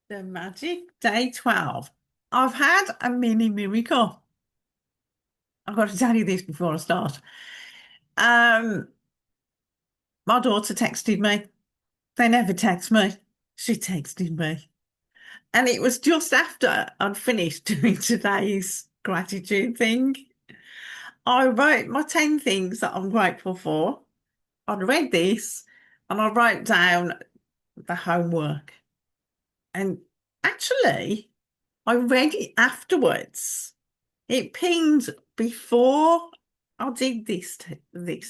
The magic day 12. I've had a mini miracle. I've got to tell you this before I start. Um, my daughter texted me. They never text me. She texted me. And it was just after I'd finished doing today's gratitude thing. I wrote my 10 things that I'm grateful for. I'd read this and I wrote down the homework. And actually, I read it afterwards. It pinged before I did this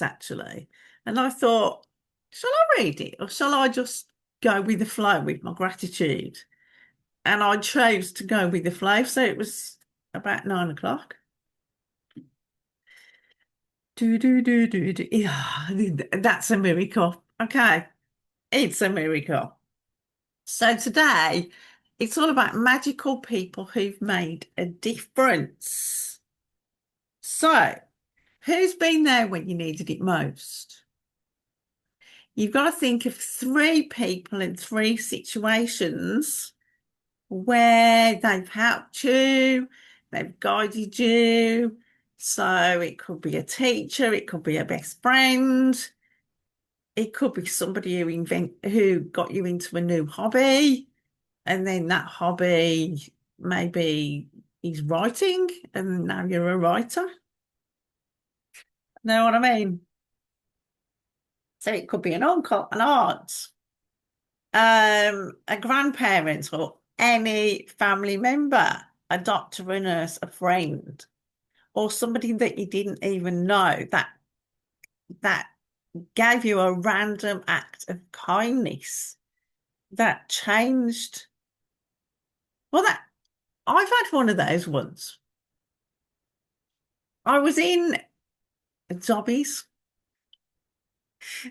actually. And I thought, shall I read it or shall I just go with the flow with my gratitude? And I chose to go with the flow. So it was about 9 o'clock. Do. Yeah, that's a miracle. Okay. It's a miracle. So today it's all about magical people who've made a difference. So who's been there when you needed it most? You've got to think of three people in three situations where they've helped you, they've guided you. So it could be a teacher, it could be a best friend, it could be somebody who got you into a new hobby, and then that hobby maybe is writing, and now you're a writer. Know what I mean? So it could be an uncle, an aunt, a grandparent, or any family member, a doctor, a nurse, a friend, or somebody that you didn't even know that gave you a random act of kindness that changed. Well, that I've had one of those once. I was in Zobbies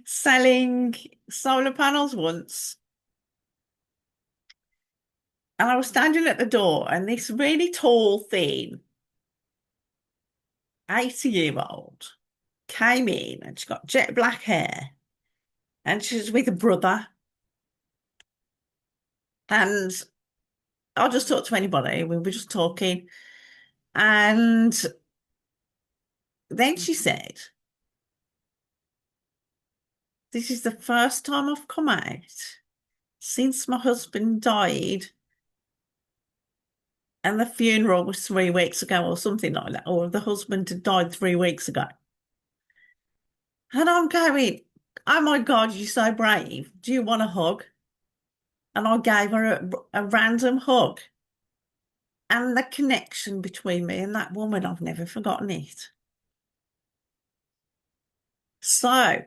selling solar panels once. And I was standing at the door, and this really tall, thin 80-year-old came in, and she got jet black hair, and she was with a brother. And I'll just talk to anybody. We were just talking. And then she said, "This is the first time I've come out since my husband died, and the funeral was 3 weeks ago, or something like that, or the husband had died 3 weeks ago." And I'm going, "Oh my God, you're so brave. Do you want a hug?" And I gave her a random hug. And the connection between me and that woman, I've never forgotten it. So,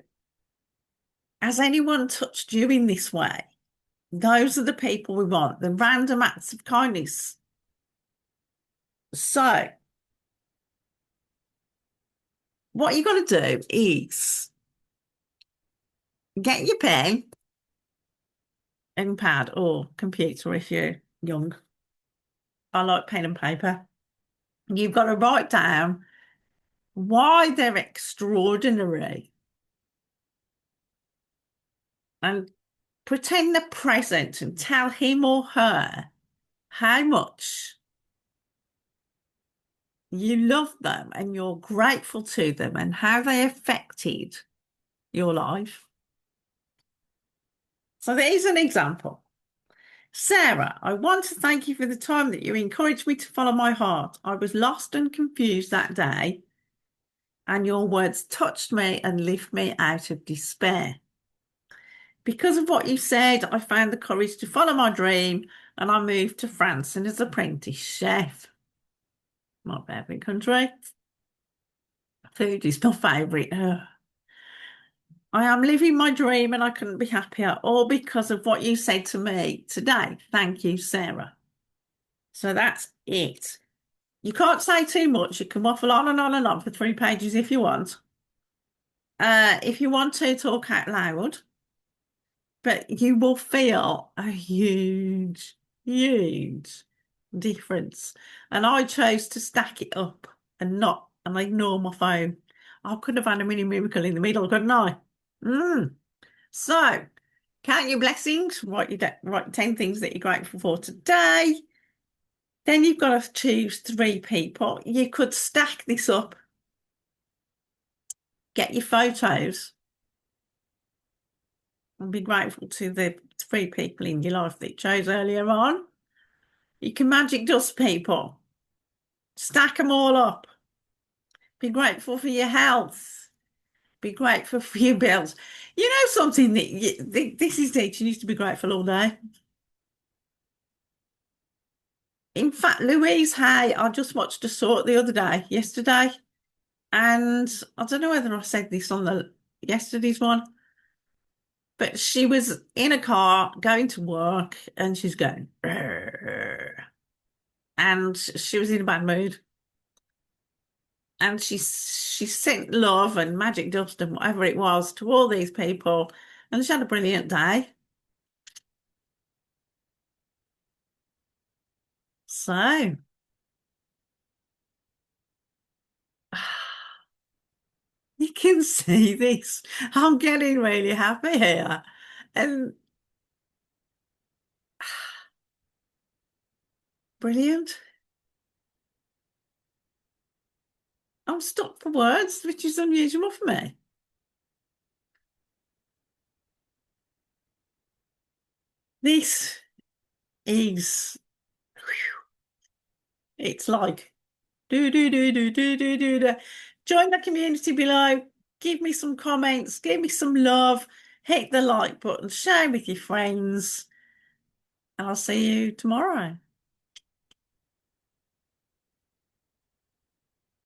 has anyone touched you in this way? Those are the people we want, the random acts of kindness. So, what you got to do is get your pen and pad or computer if you're young. I like pen and paper. You've got to write down why they're extraordinary and pretend they're present and tell him or her how much you love them and you're grateful to them and how they affected your life. So there's an example. Sarah, I want to thank you for the time that you encouraged me to follow my heart. I was lost and confused that day, and your words touched me and lifted me out of despair. Because of what you said, I found the courage to follow my dream, and I moved to France and as apprentice chef. My favourite country. Food is my favourite. I am living my dream and I couldn't be happier, all because of what you said to me today. Thank you, Sarah. So that's it. You can't say too much. You can waffle on and on and on for 3 pages if you want. If you want to talk out loud, but you will feel a huge, huge difference. And I chose to stack it up and ignore my phone. I could have had a mini miracle in the middle, couldn't I? So Count your blessings. Write 10 things that you're grateful for today. Then you've got to choose three people. You could stack this up, get your photos, and be grateful to the three people in your life that you chose earlier on. You can magic dust people, stack them all up. Be grateful for your health. Be grateful for your bills. You know something that this is teaching you to be grateful all day. In fact, Louise Hay, I just watched a sort the other day, yesterday, and I don't know whether I said this on the yesterday's one, but she was in a car going to work and she's going, "Rrr," and she was in a bad mood. And she sent love and magic dust and whatever it was to all these people, and she had a brilliant day. So you can see this. I'm getting really happy here. And brilliant. I'm stuck for words, which is unusual for me. This is, it's like, do, do, do, do, do, do, do, do. Join the community below. Give me some comments. Give me some love. Hit the like button. Share with your friends. And I'll see you tomorrow.